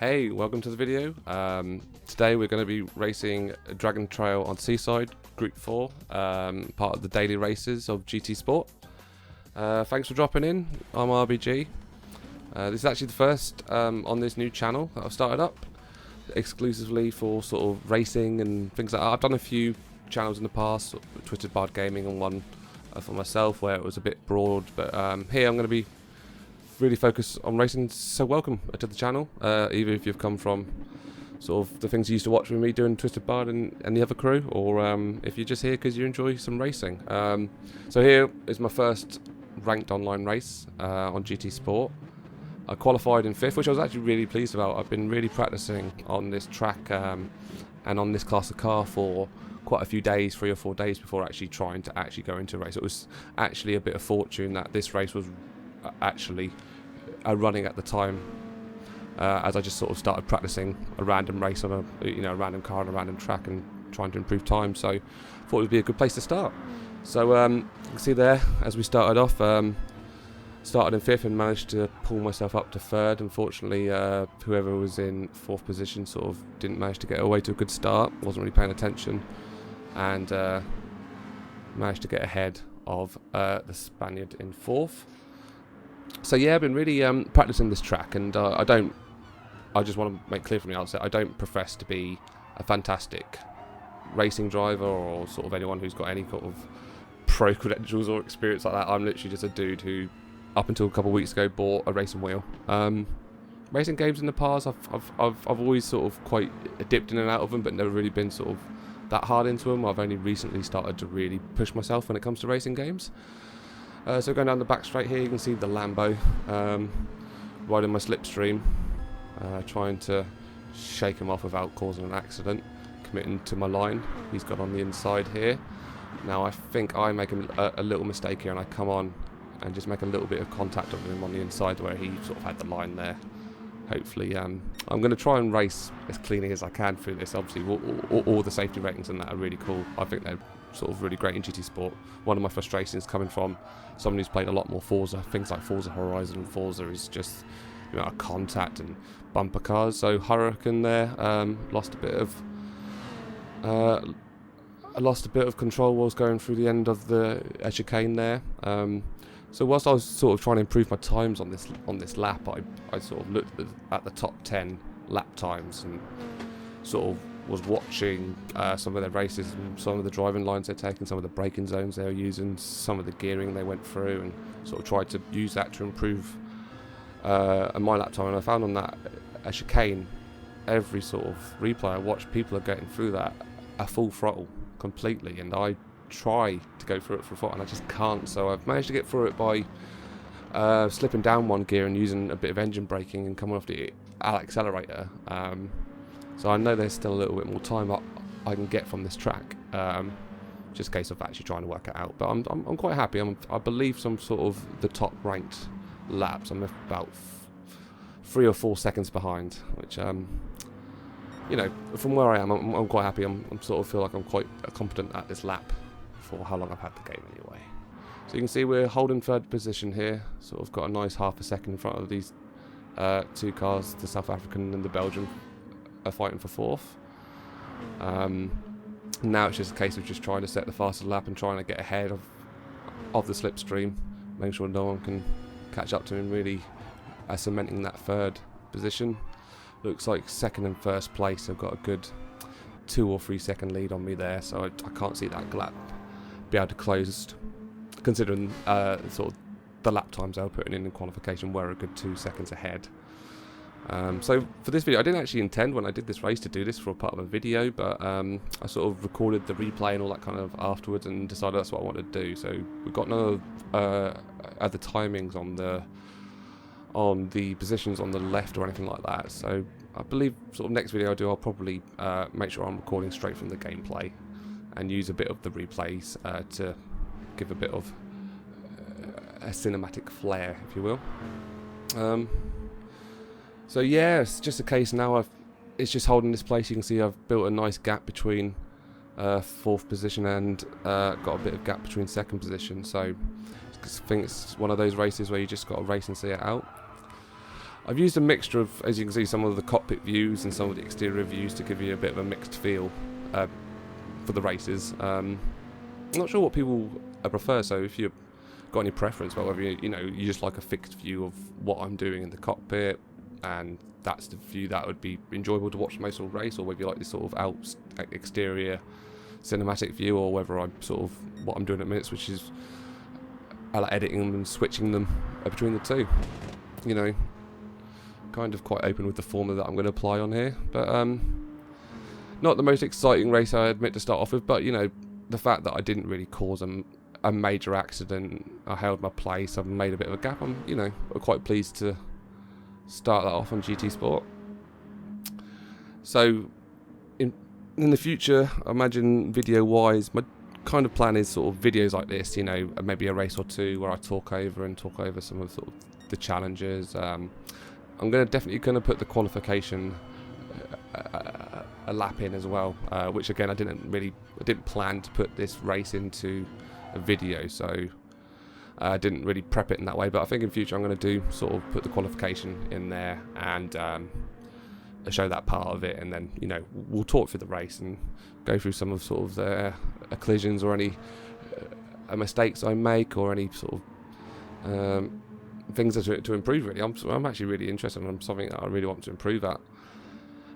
Hey, welcome to the video. Today we're going to be racing Dragon Trail on Seaside, Gr.4, part of the daily races of GT Sport. Thanks for dropping in. I'm ArbieG. This is actually the first on this new channel that I've started up, exclusively for sort of racing and things like that. I've done a few channels in the past, Twisted Bard Gaming and one for myself where it was a bit broad, but here I'm going to be really focus on racing, so welcome to the channel, either if you've come from sort of the things you used to watch with me doing Twisted Bard and the other crew, or if you're just here because you enjoy some racing. So here is my first ranked online race on GT Sport. I qualified in 5th, which I was actually really pleased about. I've been really practicing on this track and on this class of car for quite a few days, 3 or 4 days before actually trying to actually go into a race. It was actually a bit of fortune that this race was actually running at the time, as I just sort of started practicing a random race on a random car on a random track and trying to improve time. So I thought it would be a good place to start. So you can see there as we started off, started in 5th and managed to pull myself up to 3rd. Unfortunately, whoever was in 4th position sort of didn't manage to get away to a good start, wasn't really paying attention, and managed to get ahead of the Spaniard in 4th. So yeah, I've been really practicing this track, and I just want to make clear from the outset, I don't profess to be a fantastic racing driver or sort of anyone who's got any sort of pro credentials or experience like that. I'm literally just a dude who, up until a couple of weeks ago, bought a racing wheel. Racing games in the past, I've always sort of quite dipped in and out of them, but never really been sort of that hard into them. I've only recently started to really push myself when it comes to racing games. So going down the back straight here, you can see the Lambo riding my slipstream, trying to shake him off without causing an accident, committing to my line. He's got on the inside here. Now I think I make a little mistake here, and I come on and just make a little bit of contact with him on the inside where he sort of had the line there. Hopefully, I'm going to try and race as cleanly as I can through this. Obviously, all the safety ratings and that are really cool. I think they're sort of really great in GT Sport. One of my frustrations coming from someone who's played a lot more Forza, things like Forza Horizon and Forza, is just a contact and bumper cars. So Hurricane there lost a bit of control whilst going through the end of the chicane there. So whilst I was sort of trying to improve my times on this lap, I sort of looked at the top 10 lap times and sort of was watching some of their races and some of the driving lines they're taking, some of the braking zones they were using, some of the gearing they went through, and sort of tried to use that to improve my lap time. And I found on that chicane, every sort of replay I watched, people are getting through that at full throttle completely, and I try to go through it for a foot and I just can't. So I've managed to get through it by slipping down one gear and using a bit of engine braking and coming off the accelerator. So I know there's still a little bit more time I can get from this track. Just a case of actually trying to work it out. But I'm quite happy. I believe some sort of the top ranked laps. I'm about 3 or 4 seconds behind, which from where I am, I'm quite happy. I'm sort of feel like I'm quite competent at this lap for how long I've had the game anyway. So you can see we're holding 3rd position here. Sort of got a nice half a second in front of these 2 cars, the South African and the Belgian, are fighting for 4th. Now it's just a case of just trying to set the fastest lap and trying to get ahead of the slipstream, making sure no one can catch up to him, really cementing that 3rd position. Looks like 2nd and 1st place have got a good 2 or 3 second lead on me there, so I can't see that lap be able to close, considering sort of the lap times they were putting in qualification were a good 2 seconds ahead. So for this video, I didn't actually intend when I did this race to do this for a part of a video, but I sort of recorded the replay and all that kind of afterwards and decided that's what I wanted to do. So we've got none of other timings on the positions on the left or anything like that. So I believe sort of next video I'll probably make sure I'm recording straight from the gameplay and use a bit of the replays to give a bit of a cinematic flair, if you will. So yeah, it's just a case now it's just holding this place. You can see I've built a nice gap between 4th position and got a bit of gap between 2nd position. So I think it's one of those races where you just got to race and see it out. I've used a mixture of, as you can see, some of the cockpit views and some of the exterior views to give you a bit of a mixed feel for the races. I'm not sure what people prefer, so if you've got any preference about whether you just like a fixed view of what I'm doing in the cockpit, and that's the view that would be enjoyable to watch most of the race, or whether you like this sort of exterior cinematic view, or whether I'm sort of what I'm doing at minutes, which is I like editing them and switching them between the two. Kind of quite open with the formula that I'm going to apply on here, but not the most exciting race, I admit, to start off with, but the fact that I didn't really cause a major accident, I held my place, I've made a bit of a gap, I'm quite pleased to start that off on GT Sport. So in the future, I imagine video wise, my kind of plan is sort of videos like this, maybe a race or two where I talk over some of sort of the challenges. I'm definitely going to put the qualification a lap in as well, which again I didn't plan to put this race into a video, so I didn't really prep it in that way. But I think in future I'm going to put the qualification in there and show that part of it, and then we'll talk through the race and go through some of sort of the collisions or any mistakes I make, or any sort of things to improve. Really, I'm actually really interested in something that I really want to improve at.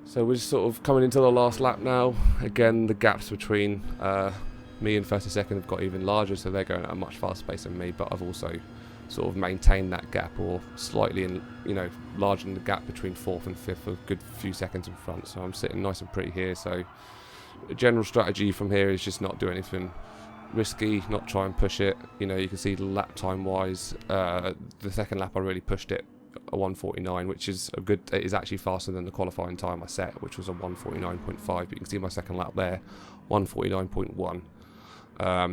So we're just sort of coming into the last lap now. Again, the gaps between me and first and second have got even larger, so they're going at a much faster pace than me, but I've also sort of maintained that gap, or slightly larger than the gap between fourth and fifth, a good few seconds in front. So I'm sitting nice and pretty here. So the general strategy from here is just not do anything risky, not try and push it. You can see lap time wise, the second lap I really pushed it a 1:49, which is it is actually faster than the qualifying time I set, which was a 1:49.5. But you can see my second lap there, 1:49.1. I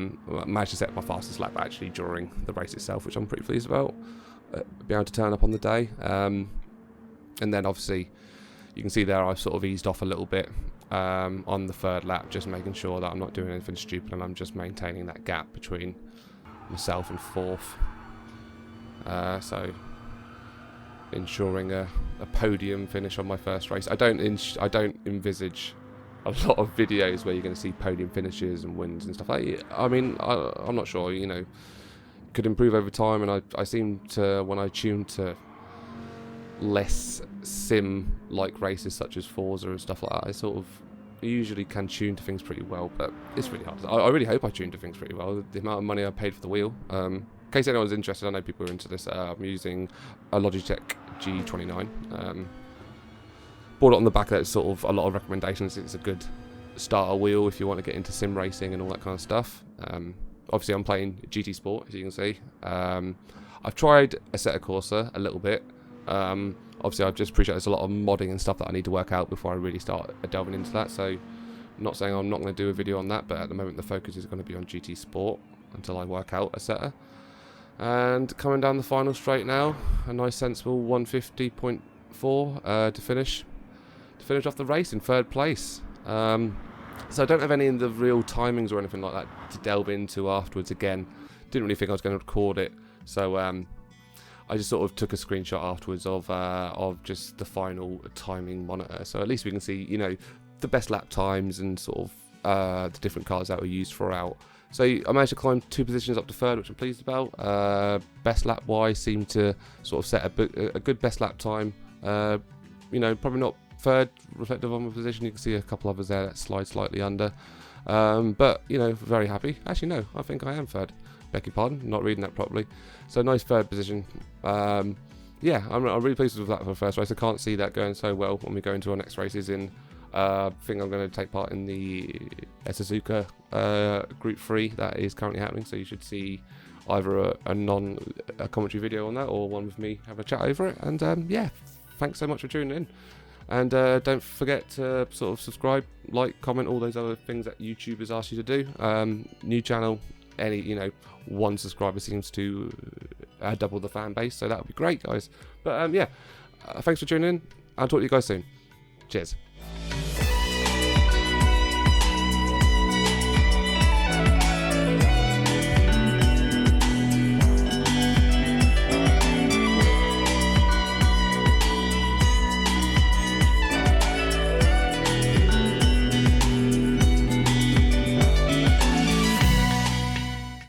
managed to set my fastest lap actually during the race itself, which I'm pretty pleased about, being able to turn up on the day. And then obviously you can see there I've sort of eased off a little bit on the third lap, just making sure that I'm not doing anything stupid and I'm just maintaining that gap between myself and fourth. So ensuring a podium finish on my first race. I don't envisage a lot of videos where you're going to see podium finishes and wins and stuff like that. I mean, I'm not sure, could improve over time, and I seem to, when I tune to less sim-like races such as Forza and stuff like that, I sort of usually can tune to things pretty well, but it's really hard. I really hope I tune to things pretty well. The amount of money I paid for the wheel. In case anyone's interested, I know people are into this, I'm using a Logitech G29. Bought it on the back of that, sort of a lot of recommendations. It's a good starter wheel if you want to get into sim racing and all that kind of stuff. Obviously I'm playing GT Sport, as you can see. I've tried Assetto Corsa a little bit. Obviously I just appreciate there's a lot of modding and stuff that I need to work out before I really start delving into that. So I'm not saying I'm not going to do a video on that, but at the moment the focus is going to be on GT Sport until I work out Assetto. And coming down the final straight now, a nice sensible 150.4 to finish off the race in third place. So I don't have any of the real timings or anything like that to delve into afterwards. Again, didn't really think I was going to record it, so I just sort of took a screenshot afterwards of just the final timing monitor, so at least we can see the best lap times and sort of the different cars that were used throughout. So I managed to climb 2 positions up to third, which I'm pleased about. Best lap wise, seemed to sort of set a good best lap time. Probably not third, reflective on my position. You can see a couple others there that slide slightly under. But, very happy. Actually, no, I think I am third. Beg your pardon, not reading that properly. So nice third position. Yeah, I'm really pleased with that for the first race. I can't see that going so well when we go into our next races in. I think I'm going to take part in the Suzuka Gr.4 that is currently happening. So you should see either a commentary video on that, or one with me have a chat over it. And yeah, thanks so much for tuning in. And don't forget to sort of subscribe, like, comment, all those other things that YouTube has asked you to do. New channel, one subscriber seems to double the fan base, so that would be great, guys. But yeah, thanks for tuning in. I'll talk to you guys soon. Cheers.